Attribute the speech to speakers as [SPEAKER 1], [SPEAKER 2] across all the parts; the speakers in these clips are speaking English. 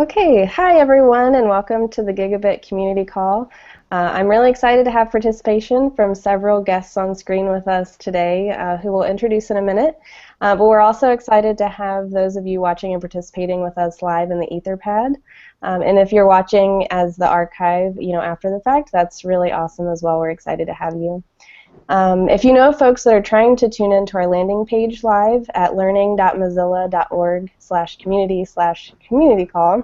[SPEAKER 1] Okay, hi everyone and welcome to the Gigabit Community Call. I'm really excited to have participation from several guests on screen with us today who we'll introduce in a minute. But we're also excited to have those of you watching and participating with us live in the Etherpad. And if you're watching as the archive, after the fact, that's really awesome as well. We're excited to have you. If you know folks that are trying to tune into our landing page live at learning.mozilla.org/community/community call,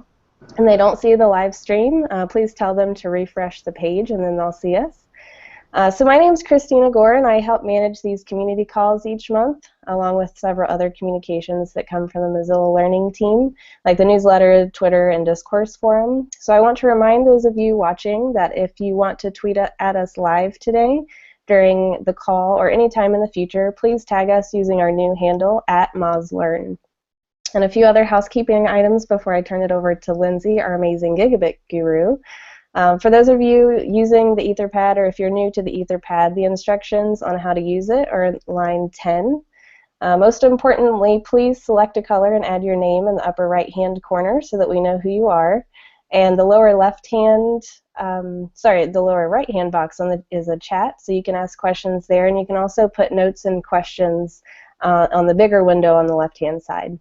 [SPEAKER 1] and they don't see the live stream, please tell them to refresh the page and then they'll see us. So my name is Christina Gore and I help manage these community calls each month along with several other communications that come from the Mozilla Learning team, like the newsletter, Twitter, and Discourse forum. So I want to remind those of you watching that if you want to tweet at us live today during the call or any time in the future, please tag us using our new handle @MozLearn. And a few other housekeeping items before I turn it over to Lindsay, our amazing Gigabit guru. For those of you using the Etherpad, or if you're new to the Etherpad, the instructions on how to use it are in line 10. Most importantly, please select a color and add your name in the upper right-hand corner so that we know who you are. And the lower left-hand, the lower right-hand box is a chat, so you can ask questions there, and you can also put notes and questions on the bigger window on the left-hand side.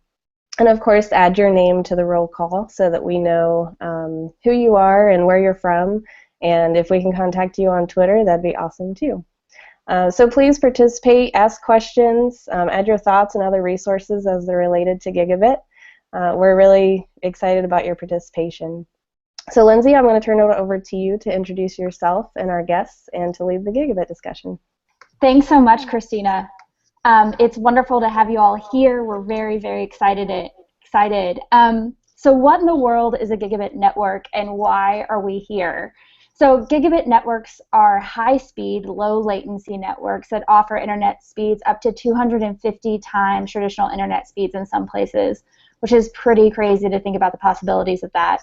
[SPEAKER 1] And of course, add your name to the roll call so that we know who you are and where you're from. And if we can contact you on Twitter, that'd be awesome too. So please participate, ask questions, add your thoughts and other resources as they're related to Gigabit. We're really excited about your participation. So Lindsay, I'm going to turn it over to you to introduce yourself and our guests and to lead the Gigabit discussion.
[SPEAKER 2] Thanks so much, Christina. It's wonderful to have you all here. We're very, very excited. So what in the world is a gigabit network and why are we here? So gigabit networks are high-speed, low-latency networks that offer internet speeds up to 250 times traditional internet speeds in some places, which is pretty crazy to think about the possibilities of that.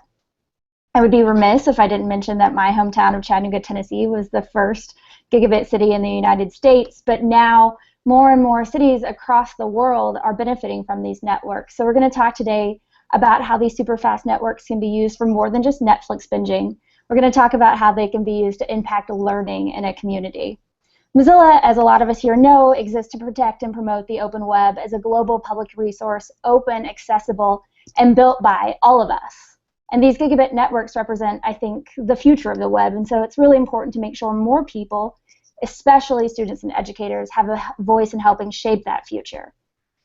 [SPEAKER 2] I would be remiss if I didn't mention that my hometown of Chattanooga, Tennessee was the first gigabit city in the United States, but now more and more cities across the world are benefiting from these networks. So we're going to talk today about how these super fast networks can be used for more than just Netflix binging. We're going to talk about how they can be used to impact learning in a community. Mozilla, as a lot of us here know, exists to protect and promote the open web as a global public resource, open, accessible, and built by all of us. And these gigabit networks represent, I think, the future of the web, and so it's really important to make sure more people, especially students and educators, have a voice in helping shape that future.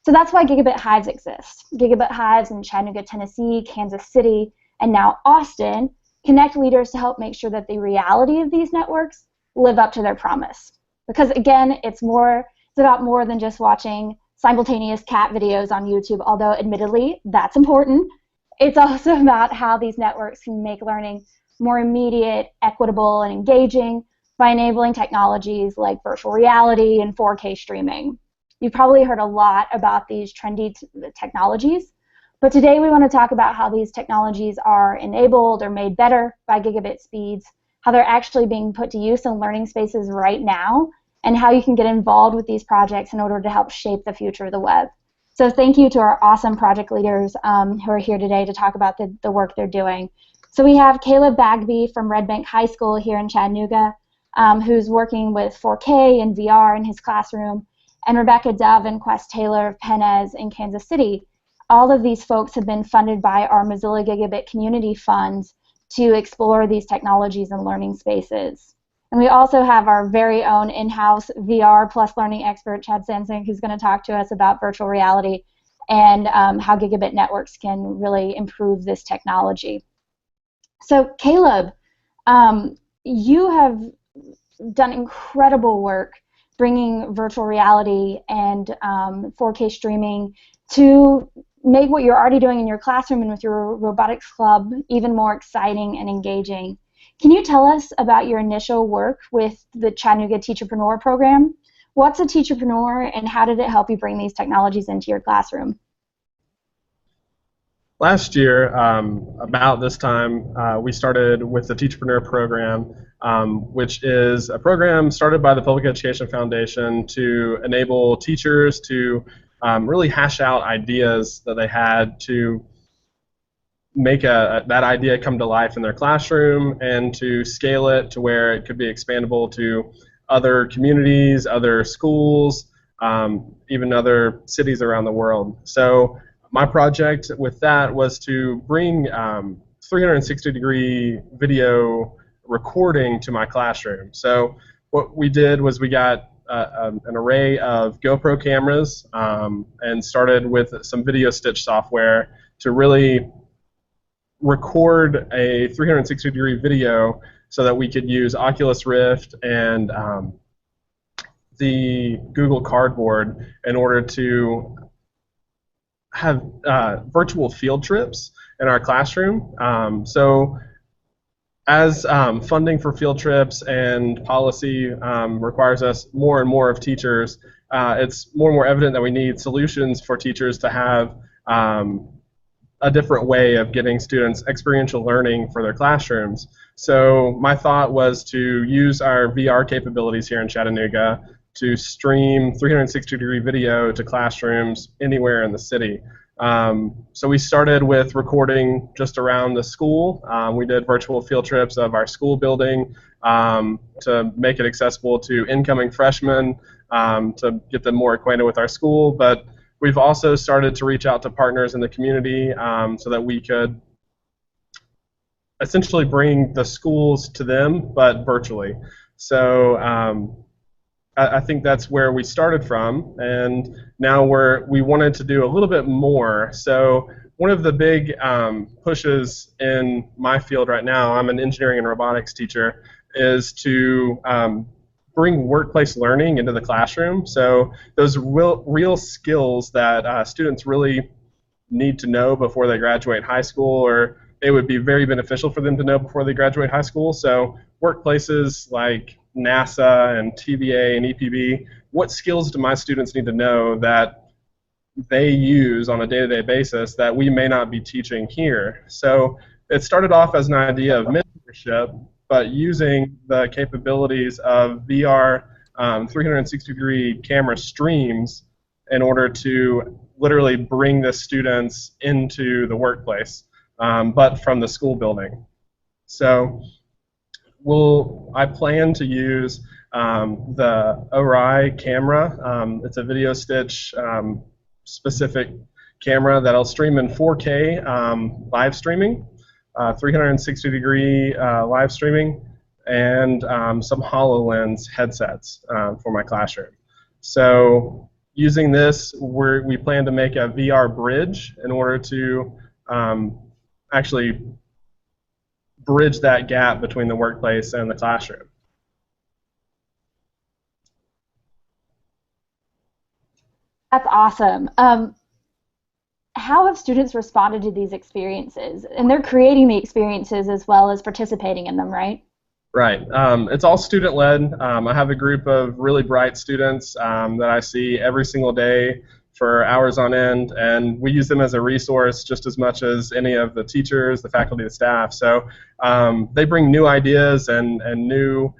[SPEAKER 2] So that's why Gigabit Hives exist. Gigabit Hives in Chattanooga, Tennessee, Kansas City, and now Austin connect leaders to help make sure that the reality of these networks live up to their promise. Because again, it's about more than just watching simultaneous cat videos on YouTube, although admittedly that's important. It's also about how these networks can make learning more immediate, equitable, and engaging by enabling technologies like virtual reality and 4K streaming. You've probably heard a lot about these trendy technologies, but today we want to talk about how these technologies are enabled or made better by gigabit speeds, how they're actually being put to use in learning spaces right now, and how you can get involved with these projects in order to help shape the future of the web. So thank you to our awesome project leaders who are here today to talk about the work they're doing. So we have Caleb Bagby from Red Bank High School here in Chattanooga, who's working with 4K and VR in his classroom, and Rebecca Dove and Quest Taylor of Pennez in Kansas City. All of these folks have been funded by our Mozilla Gigabit Community Funds to explore these technologies in learning spaces. And we also have our very own in-house VR plus learning expert, Chad Sansing, who's going to talk to us about virtual reality and how gigabit networks can really improve this technology. So Caleb, you have done incredible work bringing virtual reality and 4K streaming to make what you're already doing in your classroom and with your robotics club even more exciting and engaging. Can you tell us about your initial work with the Chattanooga Teacherpreneur program? What's a Teacherpreneur and how did it help you bring these technologies into your classroom?
[SPEAKER 3] Last year, about this time, we started with the Teacherpreneur program, which is a program started by the Public Education Foundation to enable teachers to really hash out ideas that they had to make that idea come to life in their classroom and to scale it to where it could be expandable to other communities, other schools, even other cities around the world. So my project with that was to bring 360-degree video recording to my classroom. So what we did was we got an array of GoPro cameras and started with some video stitch software to really record a 360-degree video so that we could use Oculus Rift and the Google Cardboard in order to have virtual field trips in our classroom. So as funding for field trips and policy requires us more and more of teachers, it's more and more evident that we need solutions for teachers to have a different way of getting students experiential learning for their classrooms. So my thought was to use our VR capabilities here in Chattanooga to stream 360-degree video to classrooms anywhere in the city. So we started with recording just around the school. We did virtual field trips of our school building to make it accessible to incoming freshmen, to get them more acquainted with our school. But we've also started to reach out to partners in the community so that we could essentially bring the schools to them, but virtually. So I think that's where we started from, and now we wanted to do a little bit more. So one of the big pushes in my field right now, I'm an engineering and robotics teacher, is to bring workplace learning into the classroom. So those real skills that students really need to know before they graduate high school, or it would be very beneficial for them to know before they graduate high school. So workplaces like NASA and TVA and EPB, what skills do my students need to know that they use on a day-to-day basis that we may not be teaching here? So it started off as an idea of mentorship, but using the capabilities of VR 360-degree camera streams in order to literally bring the students into the workplace, but from the school building. So I plan to use the ORI camera. It's a video stitch specific camera that'll stream in 4K live streaming, 360-degree live streaming, and some HoloLens headsets for my classroom. So using this, we plan to make a VR bridge in order to actually bridge that gap between the workplace and the classroom.
[SPEAKER 2] That's awesome. How have students responded to these experiences? And they're creating the experiences as well as participating in them, right?
[SPEAKER 3] Right. It's all student-led. I have a group of really bright students that I see every single day for hours on end, and we use them as a resource just as much as any of the teachers, the faculty, the staff. So they bring new ideas and new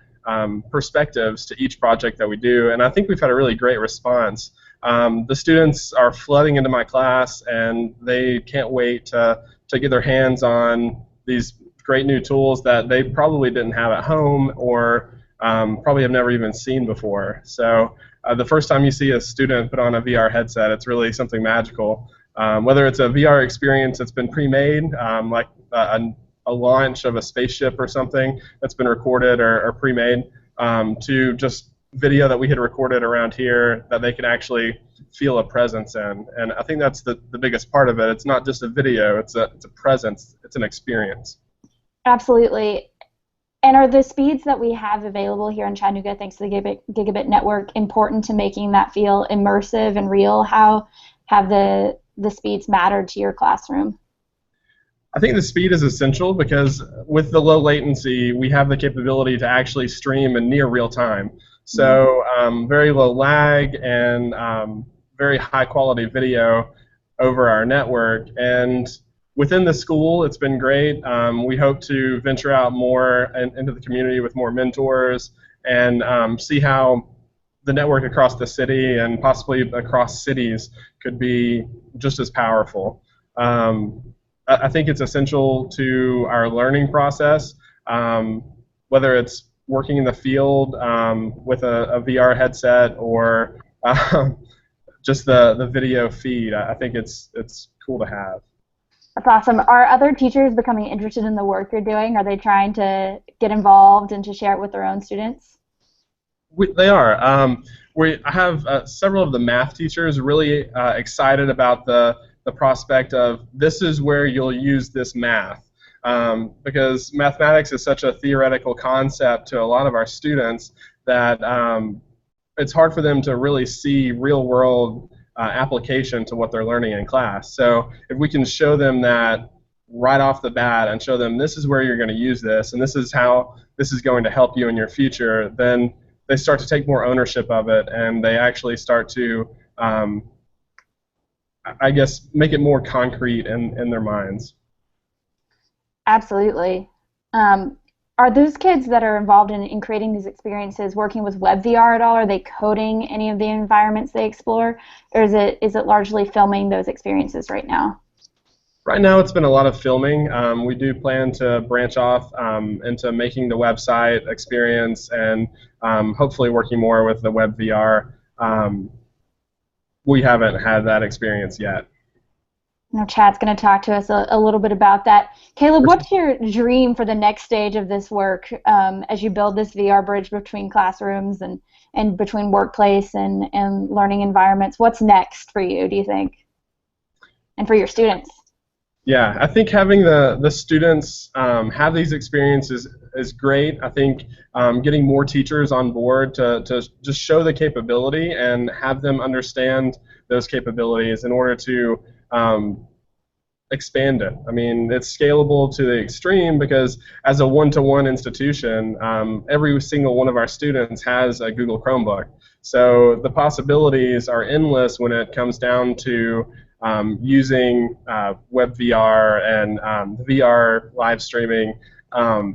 [SPEAKER 3] perspectives to each project that we do, and I think we've had a really great response. The students are flooding into my class, and they can't wait to get their hands on these great new tools that they probably didn't have at home or probably have never even seen before. So the first time you see a student put on a VR headset, it's really something magical. Whether it's a VR experience that's been pre-made, like a launch of a spaceship or something that's been recorded or pre-made, to just video that we had recorded around here that they can actually feel a presence in. And I think that's the biggest part of it. It's not just a video, it's a presence, it's an experience. Absolutely.
[SPEAKER 2] And are the speeds that we have available here in Chattanooga, thanks to the Gigabit Network, important to making that feel immersive and real? How have the speeds mattered to your classroom?
[SPEAKER 3] I think the speed is essential because with the low latency, we have the capability to actually stream in near real time. So very low lag and very high quality video over our network. And within the school, it's been great. We hope to venture out more into the community with more mentors and see how the network across the city and possibly across cities could be just as powerful. I think it's essential to our learning process, whether it's working in the field with a VR headset or just the video feed. I think it's cool to have.
[SPEAKER 2] That's awesome. Are other teachers becoming interested in the work you're doing? Are they trying to get involved and to share it with their own students?
[SPEAKER 3] They are. I have several of the math teachers really excited about the prospect of this is where you'll use this math. Because mathematics is such a theoretical concept to a lot of our students that it's hard for them to really see real-world application to what they're learning in class. So if we can show them that right off the bat and show them this is where you're going to use this and this is how this is going to help you in your future, then they start to take more ownership of it and they actually start to, I guess, make it more concrete in their minds.
[SPEAKER 2] Absolutely. Are those kids that are involved in creating these experiences working with web VR at all? Are they coding any of the environments they explore? Or is it largely filming those experiences right now?
[SPEAKER 3] Right now it's been a lot of filming. We do plan to branch off into making the website experience and hopefully working more with the web VR. We haven't had that experience yet.
[SPEAKER 2] Now Chad's going to talk to us a little bit about that. Caleb, what's your dream for the next stage of this work as you build this VR bridge between classrooms and between workplace and learning environments? What's next for you, do you think, and for your students?
[SPEAKER 3] Yeah, I think having the students have these experiences is great. I think getting more teachers on board to just show the capability and have them understand those capabilities in order to expand it. I mean, it's scalable to the extreme because as a one-to-one institution, every single one of our students has a Google Chromebook. So the possibilities are endless when it comes down to using web VR and VR live streaming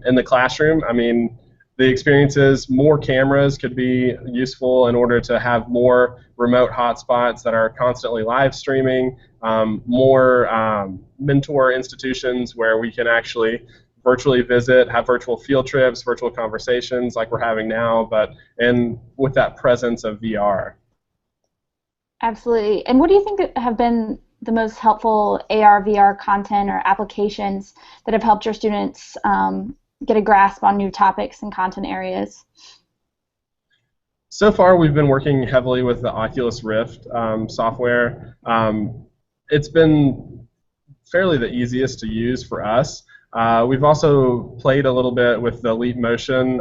[SPEAKER 3] in the classroom. I mean, the experiences, more cameras could be useful in order to have more remote hotspots that are constantly live streaming, more mentor institutions where we can actually virtually visit, have virtual field trips, virtual conversations like we're having now, and with that presence of VR.
[SPEAKER 2] Absolutely. And what do you think have been the most helpful AR, VR content or applications that have helped your students get a grasp on new topics and content areas?
[SPEAKER 3] So far, we've been working heavily with the Oculus Rift software. It's been fairly the easiest to use for us. We've also played a little bit with the Leap Motion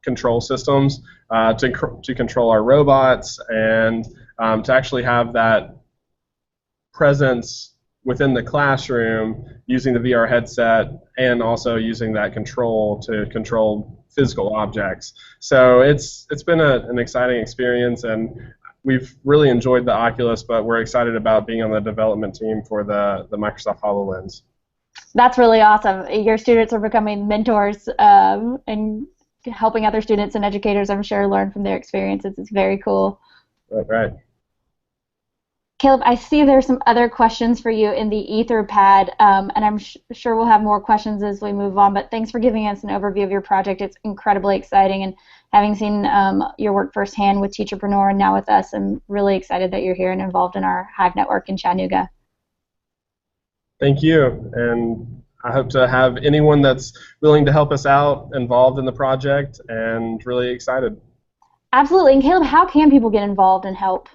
[SPEAKER 3] control systems to control our robots and to actually have that presence within the classroom using the VR headset and also using that control to control physical objects. So it's been an exciting experience, and we've really enjoyed the Oculus, but we're excited about being on the development team for the Microsoft HoloLens.
[SPEAKER 2] That's really awesome. Your students are becoming mentors and helping other students and educators, I'm sure, learn from their experiences. It's very cool.
[SPEAKER 3] Right.
[SPEAKER 2] Caleb, I see there's some other questions for you in the Etherpad, and I'm sure we'll have more questions as we move on, but thanks for giving us an overview of your project. It's incredibly exciting, and having seen your work firsthand with Teacherpreneur and now with us, I'm really excited that you're here and involved in our Hive network in Chattanooga.
[SPEAKER 3] Thank you, and I hope to have anyone that's willing to help us out involved in the project, and really excited.
[SPEAKER 2] Absolutely, and Caleb, how can people get involved and help?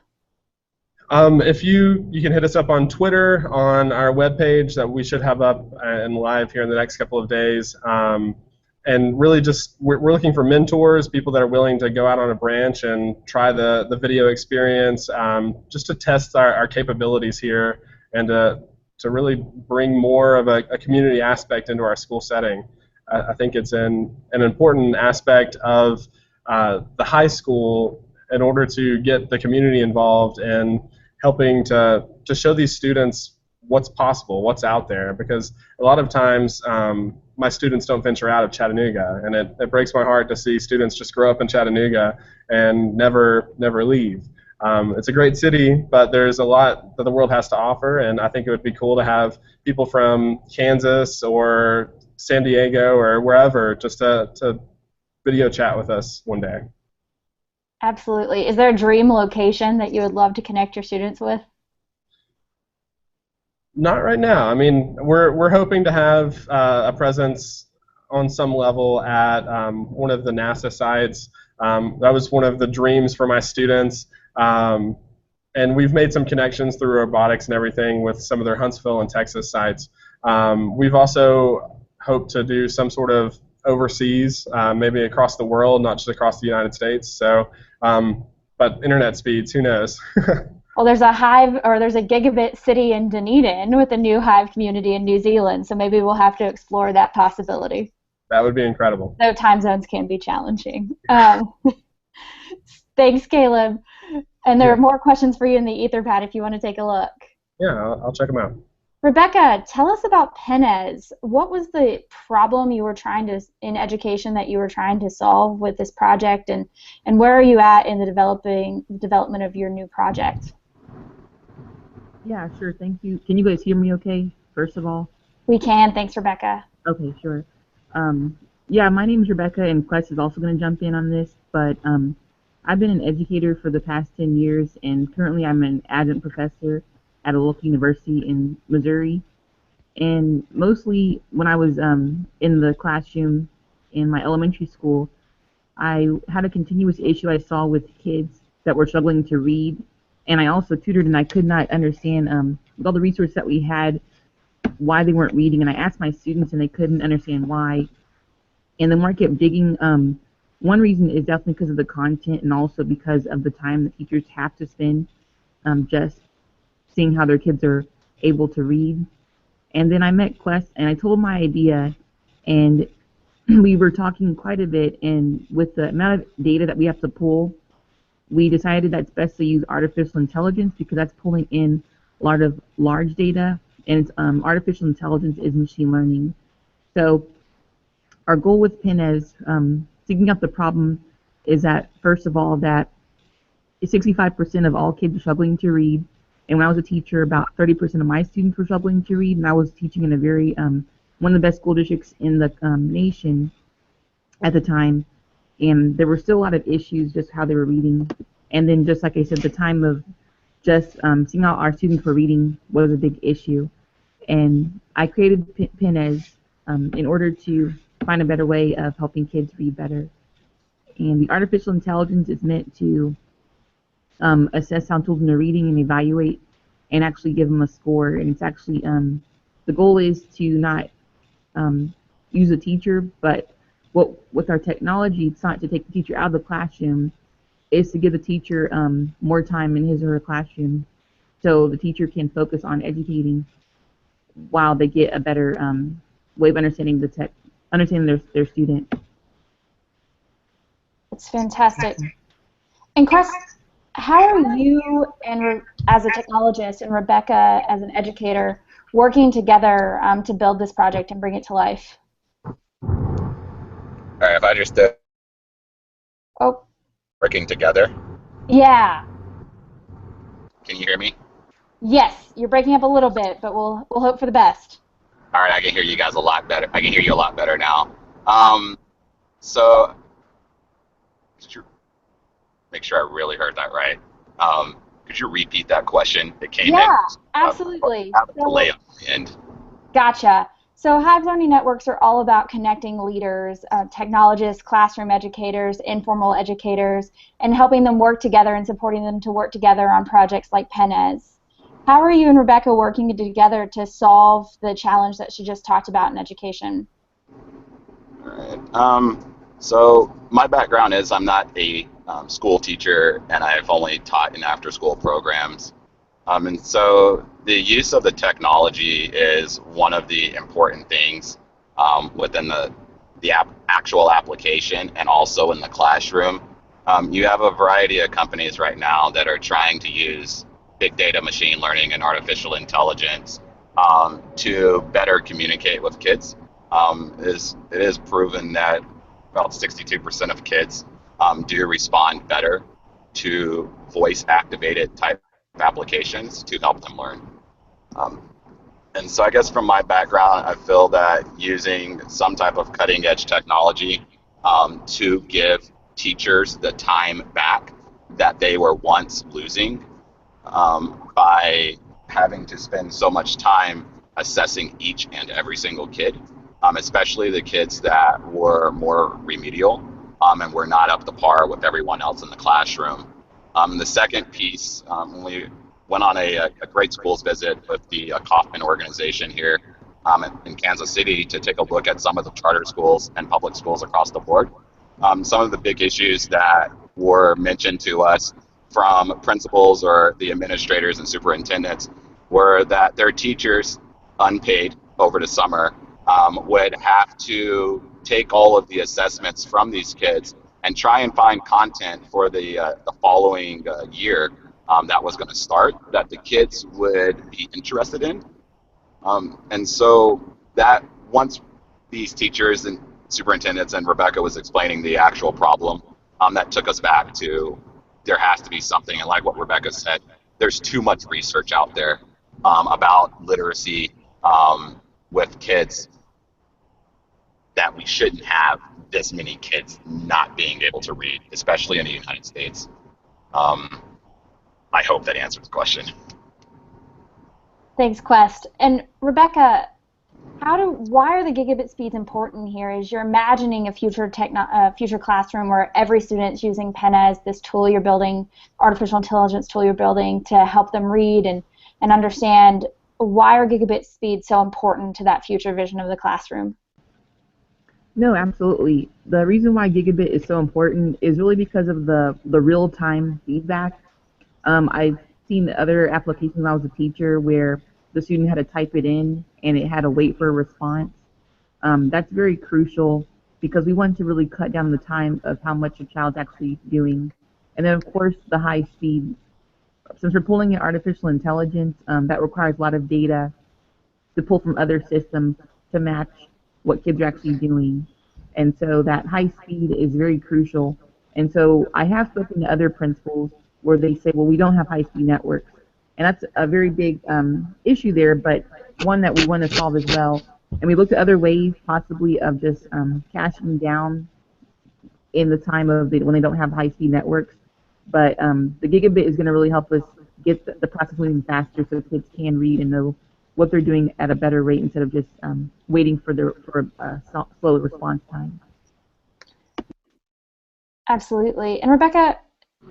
[SPEAKER 3] If you can hit us up on Twitter, on our webpage that we should have up and live here in the next couple of days. And really just, we're looking for mentors, people that are willing to go out on a branch and try the video experience, just to test our capabilities here and to really bring more of a community aspect into our school setting. I think it's an important aspect of the high school in order to get the community involved and helping to show these students what's possible, what's out there, because a lot of times my students don't venture out of Chattanooga, and it breaks my heart to see students just grow up in Chattanooga and never leave. It's a great city, but there's a lot that the world has to offer, and I think it would be cool to have people from Kansas or San Diego or wherever just to video chat with us one day.
[SPEAKER 2] Absolutely. Is there a dream location that you would love to connect your students with?
[SPEAKER 3] Not right now. I mean, we're hoping to have a presence on some level at one of the NASA sites. That was one of the dreams for my students. And we've made some connections through robotics and everything with some of their Huntsville and Texas sites. We've also hoped to do some sort of overseas, maybe across the world, not just across the United States. So, but internet speeds, who knows?
[SPEAKER 2] Well, there's a Hive, or there's a Gigabit city in Dunedin with a new Hive community in New Zealand, so maybe we'll have to explore that possibility.
[SPEAKER 3] That would be incredible.
[SPEAKER 2] Though time zones can be challenging. Thanks, Caleb. And there are more questions for you in the Etherpad if you want to take a look.
[SPEAKER 3] Yeah, I'll check them out.
[SPEAKER 2] Rebecca, tell us about Pennez. What was the problem you were trying to, in education, that you were trying to solve with this project, and where are you at in the development of your new project?
[SPEAKER 4] Yeah, sure, thank you. Can you guys hear me okay, first of all?
[SPEAKER 2] We can, thanks, Rebecca.
[SPEAKER 4] Okay, sure. Yeah, my name is Rebecca, and Quest is also going to jump in on this, but I've been an educator for the past 10 years, and currently I'm an adjunct professor at a local university in Missouri. And mostly when I was in the classroom in my elementary school, I had a continuous issue I saw with kids that were struggling to read. And I also tutored, and I could not understand, with all the resources that we had, why they weren't reading. And I asked my students, and they couldn't understand why. And the more I kept digging, one reason is definitely because of the content, and also because of the time the teachers have to spend just seeing how their kids are able to read. And then I met Quest, and I told my idea, and we were talking quite a bit, and with the amount of data that we have to pull, we decided that it's best to use artificial intelligence, because that's pulling in a lot of large data, and it's, artificial intelligence is machine learning. So our goal with Pennez, figuring out the problem, is that, first of all, that 65% of all kids are struggling to read. And when I was a teacher, about 30% of my students were struggling to read, and I was teaching in a very, one of the best school districts in the nation at the time. And there were still a lot of issues, just how they were reading. And then, just like I said, the time of just seeing how our students were reading was a big issue. And I created Pennez in order to find a better way of helping kids read better. And the artificial intelligence is meant to assess how children are reading and evaluate and actually give them a score. And it's actually, the goal is to not use a teacher, but with our technology, it's not to take the teacher out of the classroom, it's to give the teacher more time in his or her classroom, so the teacher can focus on educating while they get a better way of understanding their student.
[SPEAKER 2] That's fantastic. And Quest, how are you, and as a technologist, and Rebecca as an educator, working together to build this project and bring it to life?
[SPEAKER 5] All right, if I understood.
[SPEAKER 2] Oh.
[SPEAKER 5] Working together?
[SPEAKER 2] Yeah.
[SPEAKER 5] Can you hear me?
[SPEAKER 2] Yes, you're breaking up a little bit, but we'll hope for the best.
[SPEAKER 5] All right, I can hear you guys a lot better. I can hear you a lot better now. So, could you make sure I really heard that right? Could you repeat that question? It came in.
[SPEAKER 2] Yeah, absolutely.
[SPEAKER 5] Delay on the end.
[SPEAKER 2] Gotcha. So Hive Learning Networks are all about connecting leaders, technologists, classroom educators, informal educators, and helping them work together and supporting them to work together on projects like Pennez. How are you and Rebecca working together to solve the challenge that she just talked about in education?
[SPEAKER 5] All right. So my background is I'm not a school teacher, and I've only taught in after-school programs. And so the use of the technology is one of the important things within the actual application and also in the classroom. You have a variety of companies right now that are trying to use big data, machine learning, and artificial intelligence to better communicate with kids. It is proven that about 62% of kids do respond better to voice-activated type applications to help them learn. And so I guess from my background, I feel that using some type of cutting-edge technology to give teachers the time back that they were once losing by having to spend so much time assessing each and every single kid, especially the kids that were more remedial and were not up to par with everyone else in the classroom. The second piece, when we went on a great schools visit with the Kauffman organization here in Kansas City to take a look at some of the charter schools and public schools across the board. Some of the big issues that were mentioned to us from principals or the administrators and superintendents were that their teachers, unpaid over the summer, would have to take all of the assessments from these kids and try and find content for the following year that was going to start that the kids would be interested in. And so that once these teachers and superintendents and Rebecca was explaining the actual problem, that took us back to there has to be something. And like what Rebecca said, there's too much research out there about literacy with kids that we shouldn't have this many kids not being able to read, especially in the United States. I hope that answers the question.
[SPEAKER 2] Thanks, Quest. And Rebecca, why are the gigabit speeds important here? As you're imagining a future classroom where every student's using Pennez, this tool you're building, artificial intelligence tool you're building to help them read and understand, why are gigabit speeds so important to that future vision of the classroom?
[SPEAKER 4] No, absolutely. The reason why gigabit is so important is really because of the real-time feedback. I've seen other applications when I was a teacher where the student had to type it in and it had to wait for a response. That's very crucial because we want to really cut down the time of how much a child's actually doing. And then, of course, the high speed. Since we're pulling in artificial intelligence, that requires a lot of data to pull from other systems to match what kids are actually doing. And so that high speed is very crucial. And so I have spoken to other principals where they say, well, we don't have high-speed networks. And that's a very big issue there, but one that we want to solve as well. And we looked at other ways possibly of just cashing down in the time of when they don't have high-speed networks. But the gigabit is going to really help us get the process moving faster so kids can read and know what they're doing at a better rate instead of just waiting for a slow response time.
[SPEAKER 2] Absolutely. And Rebecca,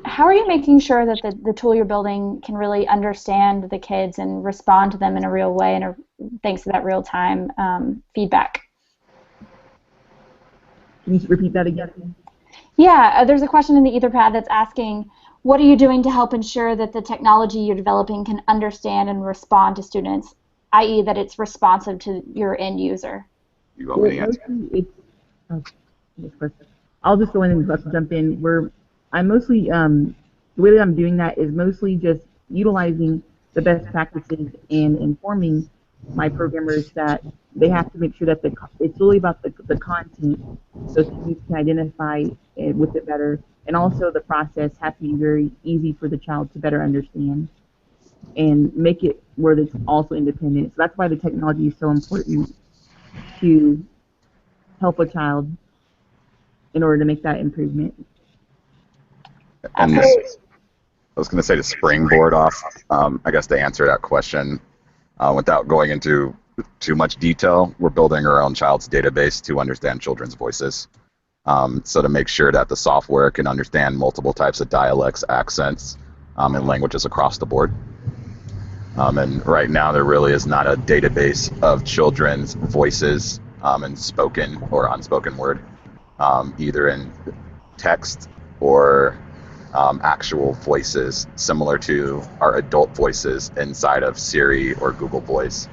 [SPEAKER 2] how are you making sure that the tool you're building can really understand the kids and respond to them in a real way, and thanks to that real-time feedback?
[SPEAKER 4] Can you repeat that again?
[SPEAKER 2] Yeah, there's a question in the Etherpad that's asking, what are you doing to help ensure that the technology you're developing can understand and respond to students, i.e. that it's responsive to your end user?
[SPEAKER 5] You want me to answer?
[SPEAKER 4] I'll just go in and jump in. I'm mostly, the way that I'm doing that is mostly just utilizing the best practices and informing my programmers that they have to make sure that it's really about the content so students can identify with it better. And also the process has to be very easy for the child to better understand and make it where it's also independent. So that's why the technology is so important to help a child in order to make that improvement.
[SPEAKER 5] And I was going to say to springboard off, I guess to answer that question without going into too much detail, we're building our own child's database to understand children's voices. So to make sure that the software can understand multiple types of dialects, accents, and languages across the board. And right now there really is not a database of children's voices in spoken or unspoken word, either in text or actual voices similar to our adult voices inside of Siri or Google Voice.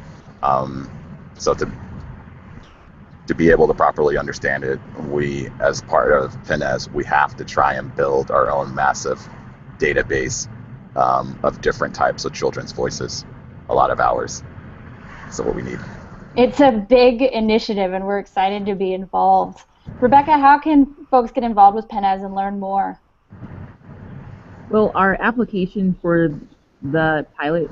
[SPEAKER 5] So to be able to properly understand it, we, as part of Pennez, we have to try and build our own massive database of different types of children's voices. A lot of hours. So what we need.
[SPEAKER 2] It's a big initiative, and we're excited to be involved. Rebecca, how can folks get involved with Pennez and learn more?
[SPEAKER 4] Well, our application for the pilot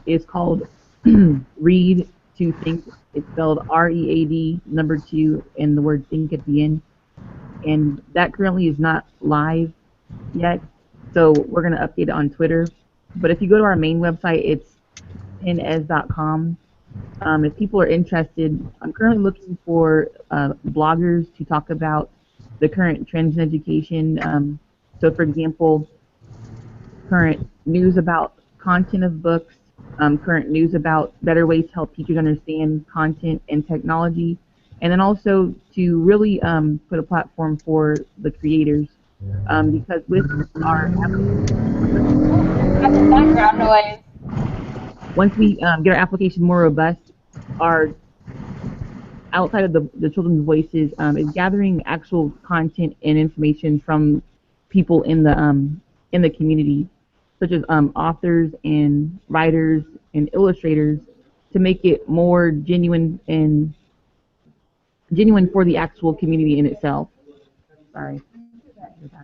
[SPEAKER 4] is called Read to Think. It's spelled READ, number 2, and the word think at the end. And that currently is not live yet, so we're going to update it on Twitter. But if you go to our main website, it's pennez.com. If people are interested, I'm currently looking for bloggers to talk about the current trends in education. So, for example, current news about content of books, current news about better ways to help teachers understand content and technology, and then also to really put a platform for the creators, because with our
[SPEAKER 2] Background noise.
[SPEAKER 4] once we get our application more robust, our outside of the children's voices is gathering actual content and information from people in the community, such as authors and writers and illustrators, to make it more genuine for the actual community in itself. Sorry.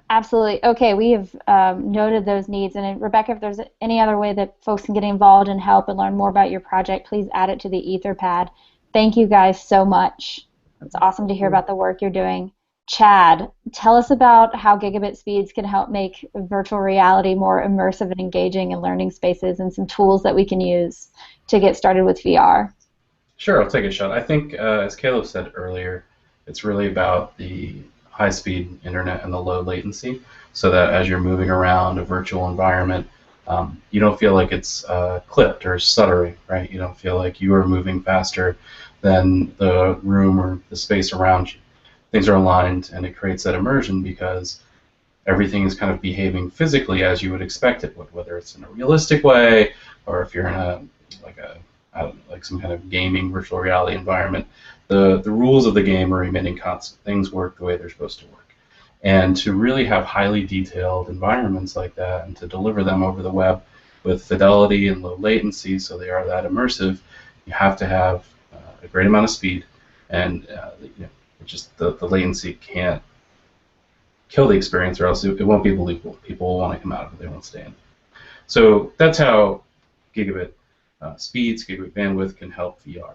[SPEAKER 2] Absolutely. Okay, we have noted those needs. And Rebecca, if there's any other way that folks can get involved and help and learn more about your project, please add it to the Etherpad. Thank you guys so much. It's awesome to hear about the work you're doing. Chad, tell us about how gigabit speeds can help make virtual reality more immersive and engaging in learning spaces, and some tools that we can use to get started with VR.
[SPEAKER 6] Sure, I'll take a shot. I think, as Caleb said earlier, it's really about the high-speed internet and the low latency, so that as you're moving around a virtual environment, you don't feel like it's clipped or stuttering, right? You don't feel like you are moving faster than the room or the space around you. Things are aligned, and it creates that immersion because everything is kind of behaving physically as you would expect it would, whether it's in a realistic way or if you're in I don't know, like some kind of gaming virtual reality environment. The rules of the game are remaining constant. Things work the way they're supposed to work. And to really have highly detailed environments like that and to deliver them over the web with fidelity and low latency so they are that immersive, you have to have a great amount of speed, and just the latency can't kill the experience, or else it won't be believable. People will want to come out of it, they won't stay in. So that's how gigabit speeds, gigabit bandwidth can help VR.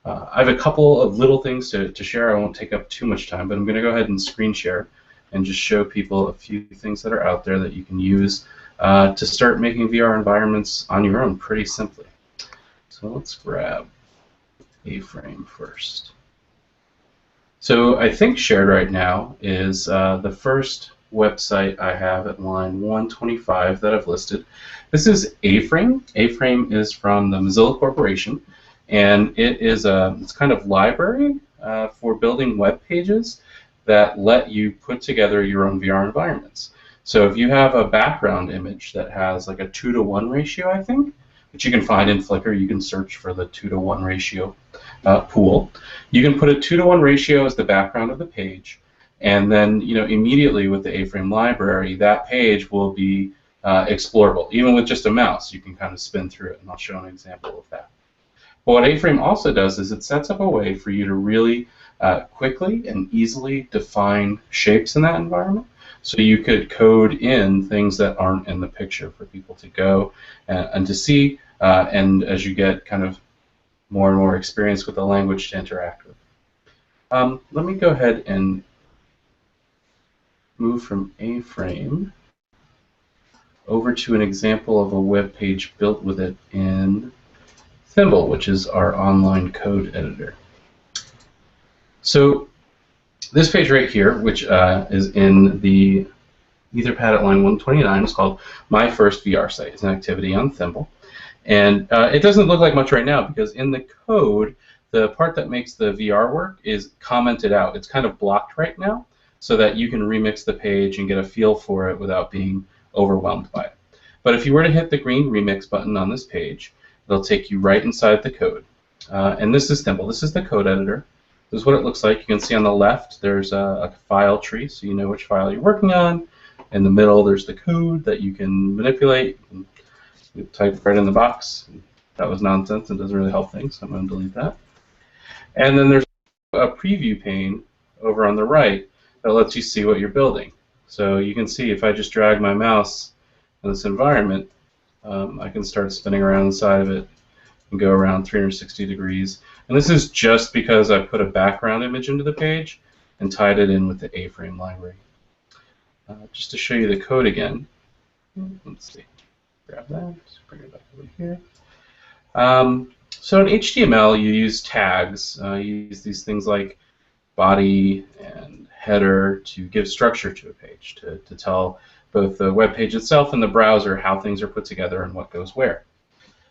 [SPEAKER 6] I have a couple of little things to share. I won't take up too much time, but I'm going to go ahead and screen share and just show people a few things that are out there that you can use to start making VR environments on your own pretty simply. So let's grab A-frame first. So I think shared right now is the first website I have at line 125 that I've listed. This is A-frame. A-frame is from the Mozilla Corporation, and it is it's kind of library for building web pages that let you put together your own VR environments. So if you have a background image that has like a 2-to-1 ratio, I think, which you can find in Flickr, you can search for the 2-to-1 ratio pool. You can put a 2-to-1 ratio as the background of the page, and then immediately with the A-frame library, that page will be explorable. Even with just a mouse, you can kind of spin through it, and I'll show an example of that. But what A-frame also does is it sets up a way for you to really quickly and easily define shapes in that environment. So you could code in things that aren't in the picture for people to go and to see, and as you get kind of more and more experience with the language to interact with. Let me go ahead and move from A-frame over to an example of a web page built with it in Thimble, which is our online code editor. So this page right here, which is in the Etherpad at line 129, is called My First VR Site. It's an activity on Thimble. And it doesn't look like much right now because in the code, the part that makes the VR work is commented out. It's kind of blocked right now so that you can remix the page and get a feel for it without being overwhelmed by it. But if you were to hit the green remix button on this page, it'll take you right inside the code. And this is Thimble. This is the code editor. This is what it looks like. You can see on the left there's a file tree, so you know which file you're working on. In the middle there's the code that you can manipulate. You type right in the box. That was nonsense and doesn't really help things, so I'm going to delete that. And then there's a preview pane over on the right that lets you see what you're building. So you can see if I just drag my mouse in this environment, I can start spinning around inside of it and go around 360 degrees. And this is just because I put a background image into the page and tied it in with the A-frame library. Just to show you the code again, let's see, grab that, bring it back over here. So in HTML, you use tags. You use these things like body and header to give structure to a page, to tell both the web page itself and the browser how things are put together and what goes where.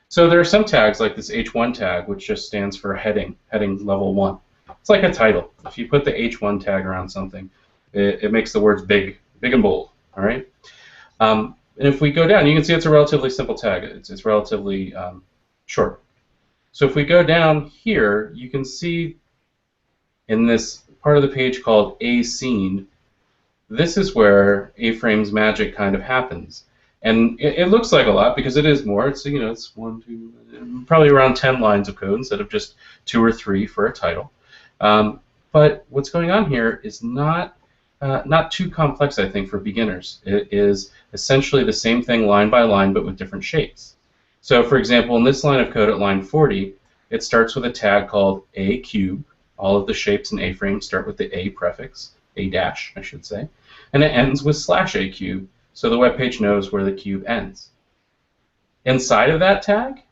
[SPEAKER 6] So there are some tags like this H1 tag, which just stands for heading level 1. It's like a title. If you put the H1 tag around something, it makes the words big and bold. All right. And if we go down, you can see it's a relatively simple tag. It's relatively short. So if we go down here, you can see in this part of the page called A Scene, this is where A-frame's magic kind of happens. And it looks like a lot because it is more. It's, you know, it's 1, 2, probably around 10 lines of code instead of just 2 or 3 for a title. But what's going on here is not too complex, I think, for beginners. It is essentially the same thing line by line, but with different shapes. So, for example, in this line of code at line 40, it starts with a tag called A cube. All of the shapes in A-frame start with the A prefix, A dash, I should say, and it ends with /A cube, so the web page knows where the cube ends. Inside of that tag,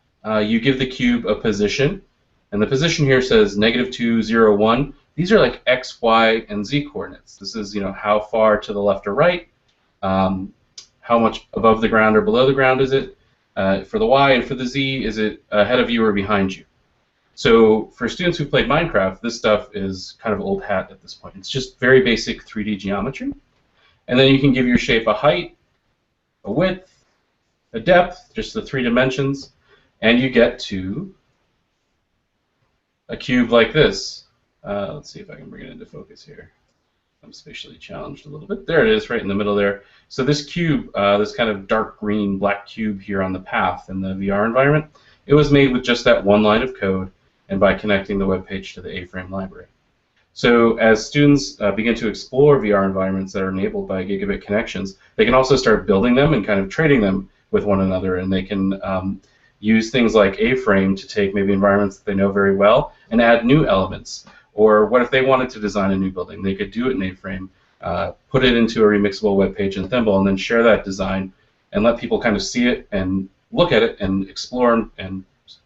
[SPEAKER 6] you give the cube a position, and the position here says -2, 0, 1. These are like X, Y, and Z coordinates. This is, you know, how far to the left or right, how much above the ground or below the ground is it. For the Y and for the Z, is it ahead of you or behind you? So for students who played Minecraft, this stuff is kind of old hat at this point. It's just very basic 3D geometry. And then you can give your shape a height, a width, a depth, just the 3 dimensions, and you get to a cube like this. Let's see if I can bring it into focus here. I'm spatially challenged a little bit. There it is, right in the middle there. So this cube, this kind of dark green black cube here on the path in the VR environment, it was made with just that one line of code and by connecting the web page to the A-frame library. So as students begin to explore VR environments that are enabled by gigabit connections, they can also start building them and kind of trading them with one another, and they can use things like A-frame to take maybe environments that they know very well and add new elements. Or what if they wanted to design a new building? They could do it in A-frame, put it into a remixable web page in Thimble, and then share that design and let people kind of see it and look at it and explore and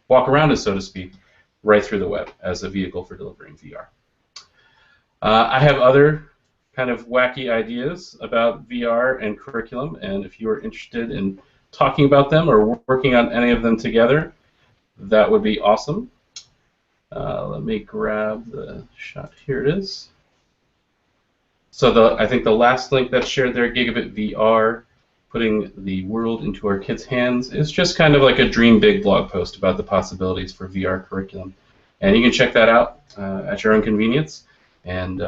[SPEAKER 6] walk around it, so to speak, right through the web as a vehicle for delivering VR. I have other kind of wacky ideas about VR and curriculum, and if you are interested in talking about them or working on any of them together, that would be awesome. Let me grab the shot. Here it is. So I think the last link that's shared there, Gigabit VR, putting the world into our kids' hands, is just kind of like a dream big blog post about the possibilities for VR curriculum. And you can check that out at your own convenience, and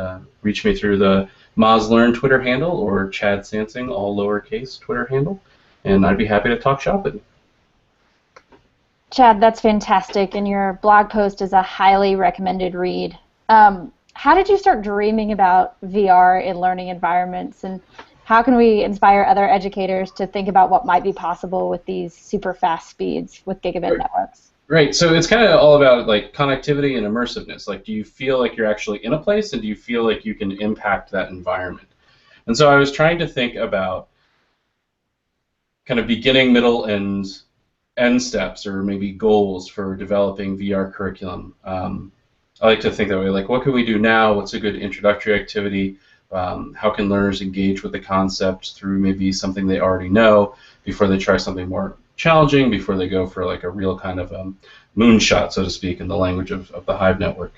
[SPEAKER 6] reach me through the MozLearn Twitter handle or Chad Sansing, all lowercase, Twitter handle, and I'd be happy to talk shop with you.
[SPEAKER 2] Chad, that's fantastic, and your blog post is a highly recommended read. How did you start dreaming about VR in learning environments, and how can we inspire other educators to think about what might be possible with these super fast speeds with gigabit networks?
[SPEAKER 6] Right, so it's kind of all about like connectivity and immersiveness. Like, do you feel like you're actually in a place, and do you feel like you can impact that environment? And so I was trying to think about kind of beginning, middle, and end steps, or maybe goals for developing VR curriculum. I like to think that way, like what can we do now, what's a good introductory activity, how can learners engage with the concept through maybe something they already know before they try something more challenging, before they go for like a real kind of moonshot, so to speak, in the language of the Hive network.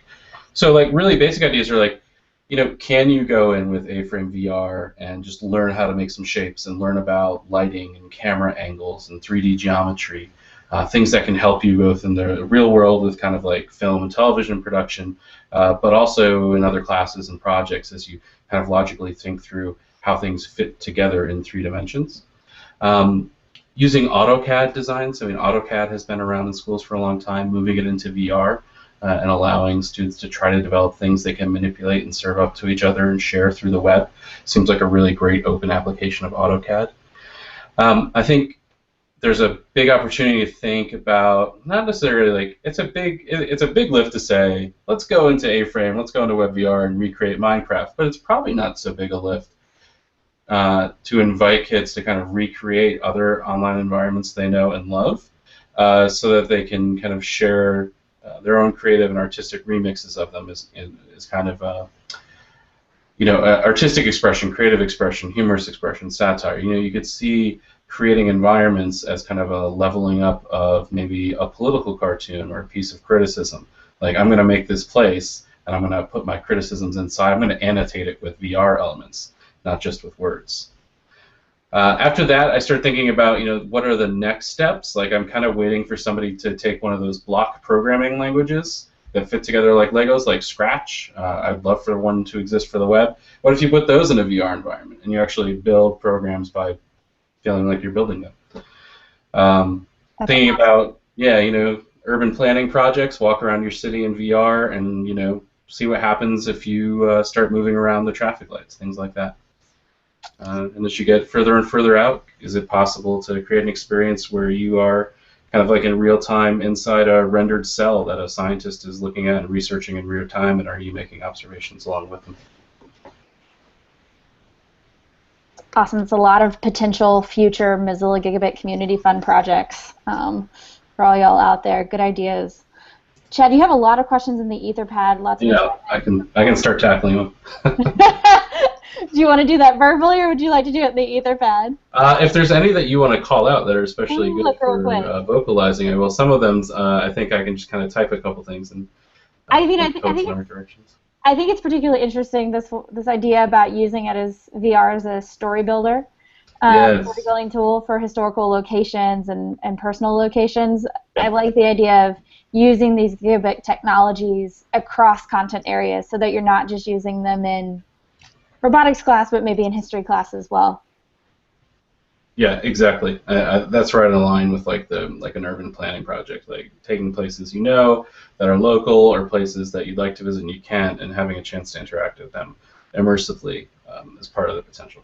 [SPEAKER 6] So like really basic ideas are like, you know, can you go in with A-frame VR and just learn how to make some shapes and learn about lighting and camera angles and 3D geometry, things that can help you both in the real world with kind of like film and television production, but also in other classes and projects as you kind of logically think through how things fit together in 3 dimensions. Using AutoCAD designs, I mean, AutoCAD has been around in schools for a long time, moving it into VR and allowing students to try to develop things they can manipulate and serve up to each other and share through the web. Seems like a really great open application of AutoCAD. I think there's a big opportunity to think about, not necessarily like it's a big lift to say let's go into A-Frame, let's go into WebVR and recreate Minecraft, but it's probably not so big a lift to invite kids to kind of recreate other online environments they know and love, so that they can kind of share their own creative and artistic remixes of them as kind of artistic expression, creative expression, humorous expression, satire. You could see creating environments as kind of a leveling up of maybe a political cartoon or a piece of criticism. Like, I'm going to make this place, and I'm going to put my criticisms inside. I'm going to annotate it with VR elements, not just with words. After that, I start thinking about, what are the next steps? Like, I'm kind of waiting for somebody to take one of those block programming languages that fit together like Legos, like Scratch. I'd love for one to exist for the web. What if you put those in a VR environment and you actually build programs by feeling like you're building them? Thinking about, urban planning projects, walk around your city in VR and, see what happens if you start moving around the traffic lights, things like that. And as you get further and further out, is it possible to create an experience where you are kind of like in real time inside a rendered cell that a scientist is looking at and researching in real time, and are you making observations along with them?
[SPEAKER 2] Awesome. It's a lot of potential future Mozilla Gigabit Community Fund projects for all y'all out there. Good ideas. Chad, you have a lot of questions in the Etherpad. Lots of
[SPEAKER 6] I can start tackling them.
[SPEAKER 2] Do you want to do that verbally, or would you like to do it in the Etherpad?
[SPEAKER 6] If there's any that you want to call out that are especially good for vocalizing, I will. Some of them, I think I can just kind of type a couple things and
[SPEAKER 2] I think it's particularly interesting, this idea about using it as VR as a story builder, story building tool for historical locations and personal locations. I like the idea of using these gigabit technologies across content areas so that you're not just using them in robotics class, but maybe in history class as well.
[SPEAKER 6] Yeah, exactly. That's right in line with like an urban planning project, like taking places that are local or places that you'd like to visit and you can't, and having a chance to interact with them immersively as part of the potential.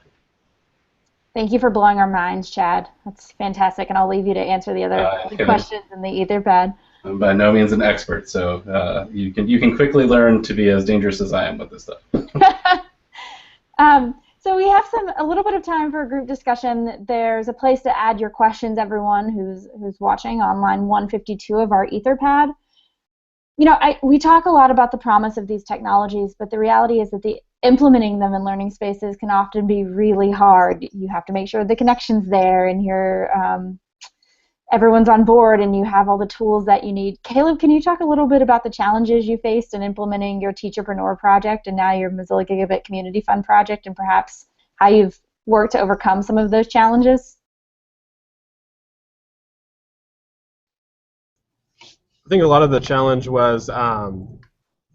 [SPEAKER 2] Thank you for blowing our minds, Chad. That's fantastic, and I'll leave you to answer the other questions in the Etherpad. I'm
[SPEAKER 6] by no means an expert, so you can quickly learn to be as dangerous as I am with this stuff.
[SPEAKER 2] So we have a little bit of time for a group discussion. There's a place to add your questions, everyone who's watching on line 152 of our Etherpad. We talk a lot about the promise of these technologies, but the reality is that implementing them in learning spaces can often be really hard. You have to make sure the connection's there and everyone's on board and you have all the tools that you need. Caleb, can you talk a little bit about the challenges you faced in implementing your Teacherpreneur project and now your Mozilla Gigabit Community Fund project, and perhaps how you've worked to overcome some of those challenges?
[SPEAKER 3] I think a lot of the challenge was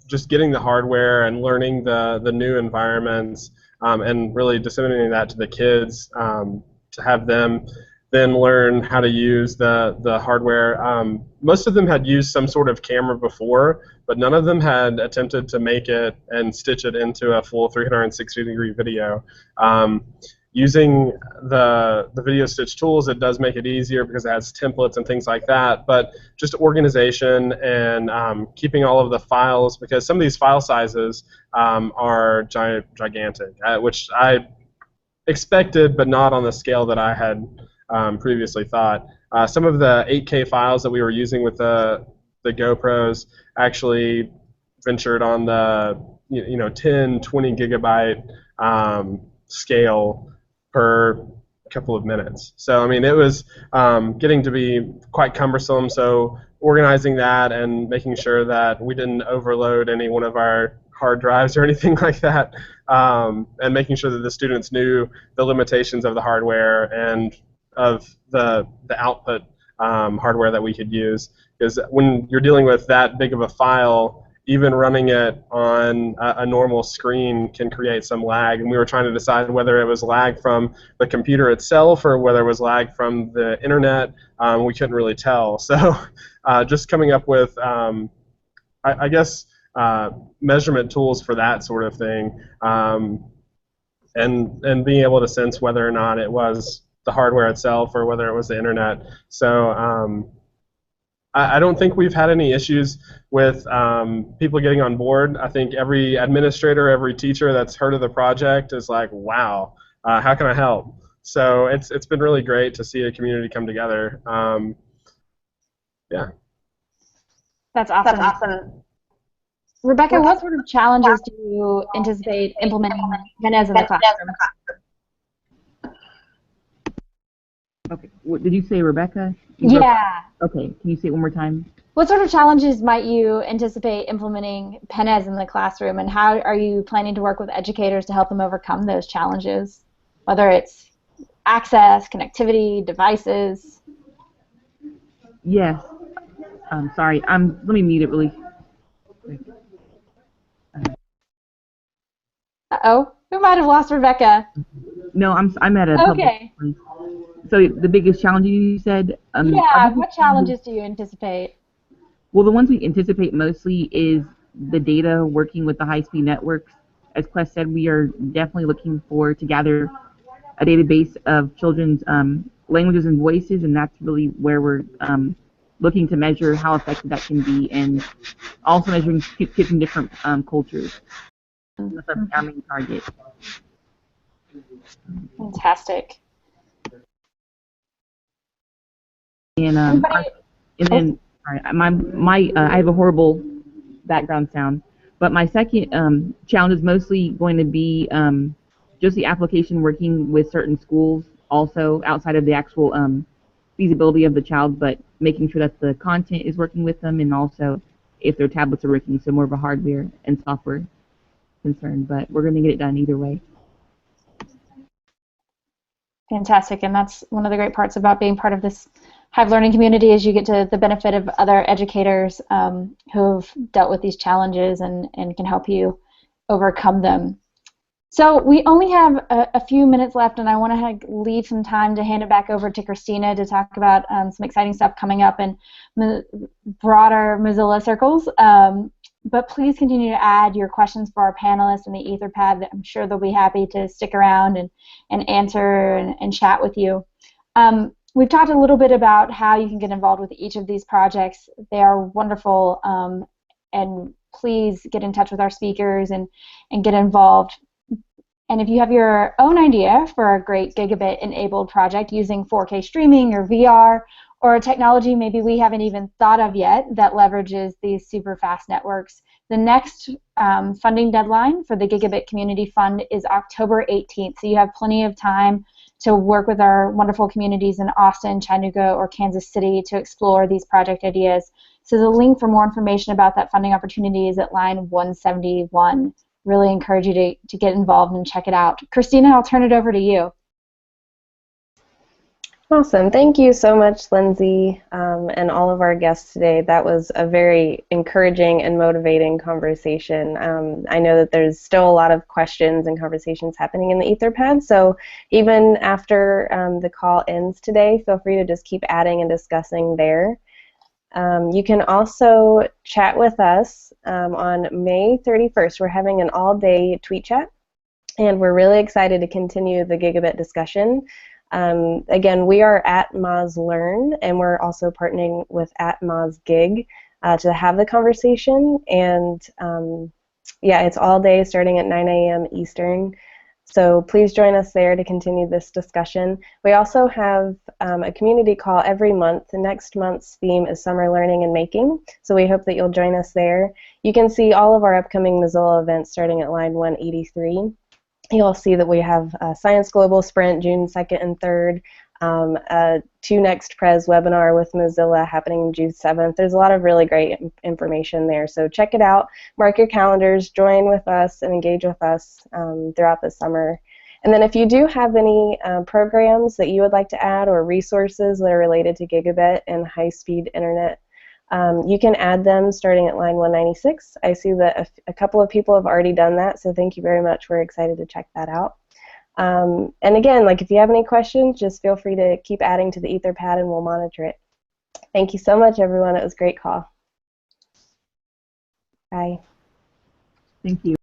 [SPEAKER 3] just getting the hardware and learning the new environments and really disseminating that to the kids to have them then learn how to use the hardware. Most of them had used some sort of camera before, but none of them had attempted to make it and stitch it into a full 360-degree video. Using the video stitch tools, it does make it easier because it has templates and things like that, but just organization and keeping all of the files, because some of these file sizes are gigantic, which I expected, but not on the scale that I had previously thought. Some of the 8K files that we were using with the GoPros actually ventured on the 10, 20 gigabyte scale per couple of minutes. So I mean, it was getting to be quite cumbersome. So organizing that and making sure that we didn't overload any one of our hard drives or anything like that, and making sure that the students knew the limitations of the hardware and of the output hardware that we could use. Because when you're dealing with that big of a file, even running it on a normal screen can create some lag, and we were trying to decide whether it was lag from the computer itself or whether it was lag from the internet. We couldn't really tell. So just coming up with, I guess, measurement tools for that sort of thing, and being able to sense whether or not it was the hardware itself or whether it was the internet. So I don't think we've had any issues with people getting on board. I think every administrator, every teacher that's heard of the project is like, wow, how can I help? So it's been really great to see a community come together. Yeah.
[SPEAKER 2] That's awesome.
[SPEAKER 1] That's awesome.
[SPEAKER 2] Rebecca, what sort of challenges do you anticipate implementing Pennez in the classroom?
[SPEAKER 4] Okay. What, did you say Rebecca?
[SPEAKER 2] Yeah.
[SPEAKER 4] Okay. Can you say it one more time?
[SPEAKER 2] What sort of challenges might you anticipate implementing Pennez in the classroom, and how are you planning to work with educators to help them overcome those challenges, whether it's access, connectivity, devices?
[SPEAKER 4] Yes. Sorry. Let me mute it really quick.
[SPEAKER 2] Uh-oh. We might have lost Rebecca.
[SPEAKER 4] No, I'm at a
[SPEAKER 2] Okay.
[SPEAKER 4] public place. So the biggest challenge you said?
[SPEAKER 2] Yeah, what challenges do you anticipate?
[SPEAKER 4] Well, the ones we anticipate mostly is the data working with the high-speed networks. As Quest said, we are definitely looking to gather a database of children's languages and voices, and that's really where we're looking to measure how effective that can be, and also measuring kids from different cultures. That's our main target.
[SPEAKER 2] Fantastic.
[SPEAKER 4] And then sorry, I have a horrible background sound, but my second challenge is mostly going to be just the application working with certain schools, also outside of the actual feasibility of the child, but making sure that the content is working with them, and also if their tablets are working, so more of a hardware and software concern. But we're going to get it done either way.
[SPEAKER 2] Fantastic, and that's one of the great parts about being part of this Hive learning community is you get to the benefit of other educators who've dealt with these challenges and can help you overcome them. So we only have a few minutes left, and I want to leave some time to hand it back over to Christina to talk about some exciting stuff coming up in broader Mozilla circles. But please continue to add your questions for our panelists in the Etherpad. I'm sure they'll be happy to stick around and answer and chat with you. We've talked a little bit about how you can get involved with each of these projects. They are wonderful, and please get in touch with our speakers and get involved. And if you have your own idea for a great gigabit-enabled project using 4K streaming or VR, or a technology maybe we haven't even thought of yet that leverages these super fast networks, the next funding deadline for the Gigabit Community Fund is October 18th, so you have plenty of time to work with our wonderful communities in Austin, Chattanooga, or Kansas City to explore these project ideas. So the link for more information about that funding opportunity is at line 171. Really encourage you to get involved and check it out. Christina, I'll turn it over to you.
[SPEAKER 1] Awesome. Thank you so much, Lindsay, and all of our guests today. That was a very encouraging and motivating conversation. I know that there's still a lot of questions and conversations happening in the Etherpad, so even after the call ends today, feel free to just keep adding and discussing there. You can also chat with us on May 31st. We're having an all-day tweet chat, and we're really excited to continue the Gigabit discussion. Again, we are at MozLearn, and we're also partnering with at MozGig to have the conversation. And yeah, it's all day starting at 9 a.m. Eastern. So please join us there to continue this discussion. We also have a community call every month. The next month's theme is Summer Learning and Making, so we hope that you'll join us there. You can see all of our upcoming Mozilla events starting at line 183. You'll see that we have Science Global Sprint June 2nd and 3rd, a 2 Next Pres webinar with Mozilla happening June 7th. There's a lot of really great information there, so check it out. Mark your calendars, join with us, and engage with us throughout the summer. And then if you do have any programs that you would like to add or resources that are related to Gigabit and high-speed internet, you can add them starting at line 196. I see that a couple of people have already done that, so thank you very much. We're excited to check that out. And again, like if you have any questions, just feel free to keep adding to the Etherpad and we'll monitor it. Thank you so much, everyone. It was a great call. Bye.
[SPEAKER 4] Thank you.